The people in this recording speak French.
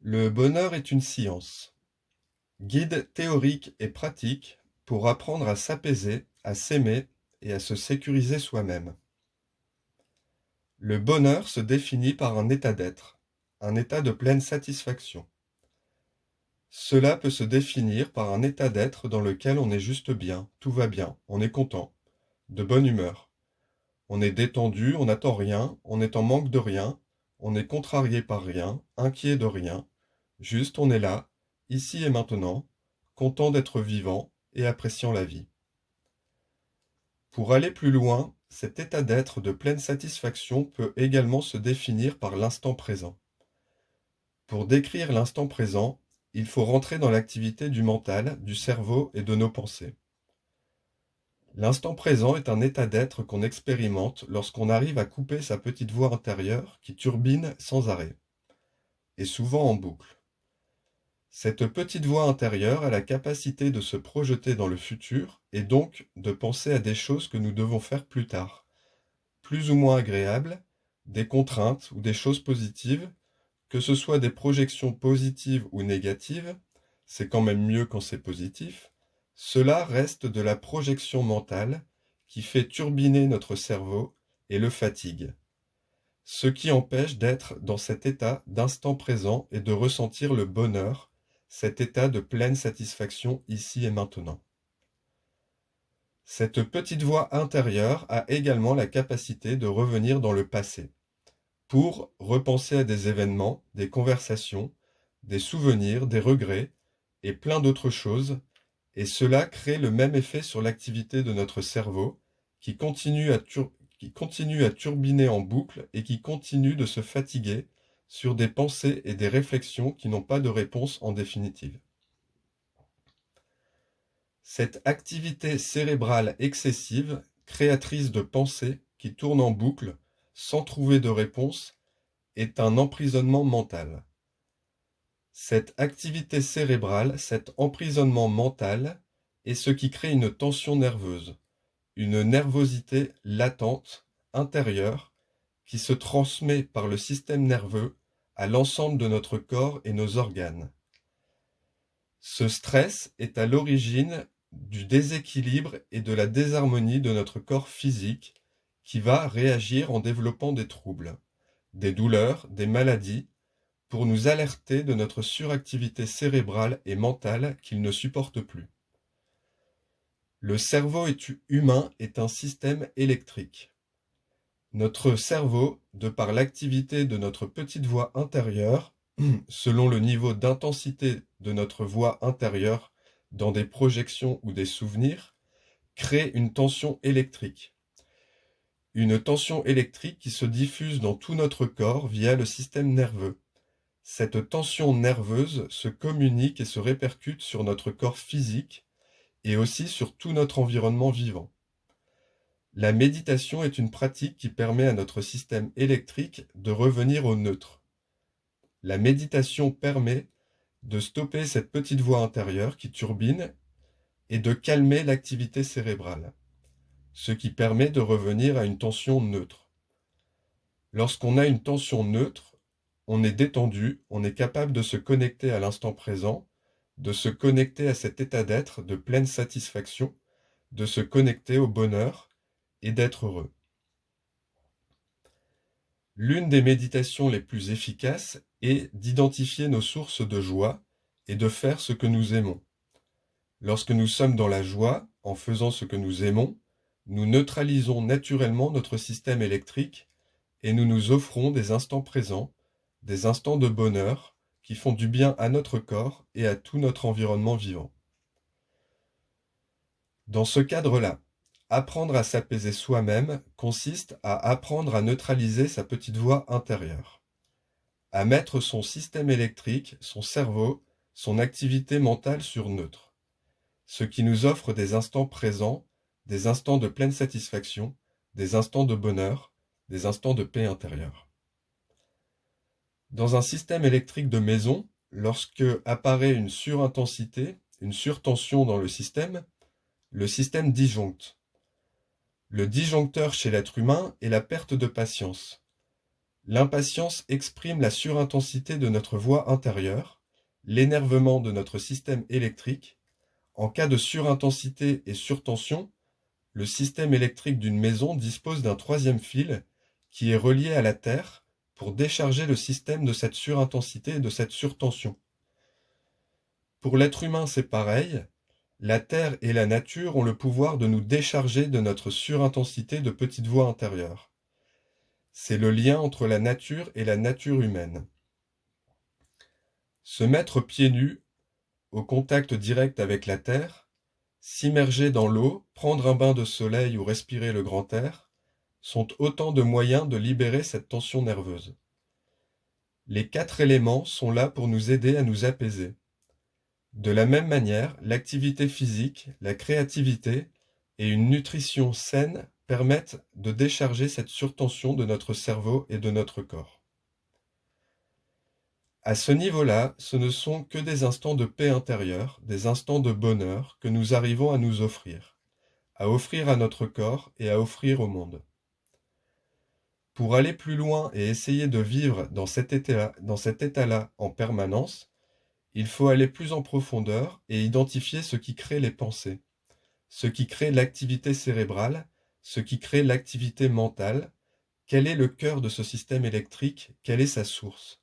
Le bonheur est une science. Guide théorique et pratique pour apprendre à s'apaiser, à s'aimer et à se sécuriser soi-même. Le bonheur se définit par un état d'être, un état de pleine satisfaction. Cela peut se définir par un état d'être dans lequel on est juste bien, tout va bien, on est content, de bonne humeur. On est détendu, on n'attend rien, on est en manque de rien, on est contrarié par rien, inquiet de rien, juste on est là, ici et maintenant, content d'être vivant et appréciant la vie. Pour aller plus loin, cet état d'être de pleine satisfaction peut également se définir par l'instant présent. Pour décrire l'instant présent, il faut rentrer dans l'activité du mental, du cerveau et de nos pensées. L'instant présent est un état d'être qu'on expérimente lorsqu'on arrive à couper sa petite voix intérieure qui turbine sans arrêt, et souvent en boucle. Cette petite voix intérieure a la capacité de se projeter dans le futur et donc de penser à des choses que nous devons faire plus tard, plus ou moins agréables, des contraintes ou des choses positives, que ce soit des projections positives ou négatives, c'est quand même mieux quand c'est positif, cela reste de la projection mentale qui fait turbiner notre cerveau et le fatigue, ce qui empêche d'être dans cet état d'instant présent et de ressentir le bonheur, cet état de pleine satisfaction ici et maintenant. Cette petite voix intérieure a également la capacité de revenir dans le passé, pour repenser à des événements, des conversations, des souvenirs, des regrets et plein d'autres choses, et cela crée le même effet sur l'activité de notre cerveau qui continue à turbiner en boucle et qui continue de se fatiguer sur des pensées et des réflexions qui n'ont pas de réponse en définitive. Cette activité cérébrale excessive, créatrice de pensées qui tournent en boucle sans trouver de réponse, est un emprisonnement mental. Cette activité cérébrale, cet emprisonnement mental, est ce qui crée une tension nerveuse, une nervosité latente, intérieure, qui se transmet par le système nerveux à l'ensemble de notre corps et nos organes. Ce stress est à l'origine du déséquilibre et de la désharmonie de notre corps physique qui va réagir en développant des troubles, des douleurs, des maladies, pour nous alerter de notre suractivité cérébrale et mentale qu'il ne supporte plus. Le cerveau humain est un système électrique. Notre cerveau, de par l'activité de notre petite voix intérieure, selon le niveau d'intensité de notre voix intérieure dans des projections ou des souvenirs, crée une tension électrique. Une tension électrique qui se diffuse dans tout notre corps via le système nerveux. Cette tension nerveuse se communique et se répercute sur notre corps physique et aussi sur tout notre environnement vivant. La méditation est une pratique qui permet à notre système électrique de revenir au neutre. La méditation permet de stopper cette petite voix intérieure qui turbine et de calmer l'activité cérébrale, ce qui permet de revenir à une tension neutre. Lorsqu'on a une tension neutre, on est détendu, on est capable de se connecter à l'instant présent, de se connecter à cet état d'être de pleine satisfaction, de se connecter au bonheur et d'être heureux. L'une des méditations les plus efficaces est d'identifier nos sources de joie et de faire ce que nous aimons. Lorsque nous sommes dans la joie, en faisant ce que nous aimons, nous neutralisons naturellement notre système électrique et nous nous offrons des instants présents, des instants de bonheur qui font du bien à notre corps et à tout notre environnement vivant. Dans ce cadre-là, apprendre à s'apaiser soi-même consiste à apprendre à neutraliser sa petite voix intérieure, à mettre son système électrique, son cerveau, son activité mentale sur neutre, ce qui nous offre des instants présents, des instants de pleine satisfaction, des instants de bonheur, des instants de paix intérieure. Dans un système électrique de maison, lorsque apparaît une surintensité, une surtension dans le système disjoncte. Le disjoncteur chez l'être humain est la perte de patience. L'impatience exprime la surintensité de notre voix intérieure, l'énervement de notre système électrique. En cas de surintensité et surtension, le système électrique d'une maison dispose d'un troisième fil qui est relié à la Terre pour décharger le système de cette surintensité et de cette surtension. Pour l'être humain, c'est pareil. La Terre et la nature ont le pouvoir de nous décharger de notre surintensité de petite voix intérieure. C'est le lien entre la nature et la nature humaine. Se mettre pieds nus, au contact direct avec la Terre, s'immerger dans l'eau, prendre un bain de soleil ou respirer le grand air, sont autant de moyens de libérer cette tension nerveuse. Les 4 éléments sont là pour nous aider à nous apaiser. De la même manière, l'activité physique, la créativité et une nutrition saine permettent de décharger cette surtension de notre cerveau et de notre corps. À ce niveau-là, ce ne sont que des instants de paix intérieure, des instants de bonheur que nous arrivons à nous offrir, à offrir à notre corps et à offrir au monde. Pour aller plus loin et essayer de vivre dans cet état-là en permanence, il faut aller plus en profondeur et identifier ce qui crée les pensées, ce qui crée l'activité cérébrale, ce qui crée l'activité mentale, quel est le cœur de ce système électrique, quelle est sa source.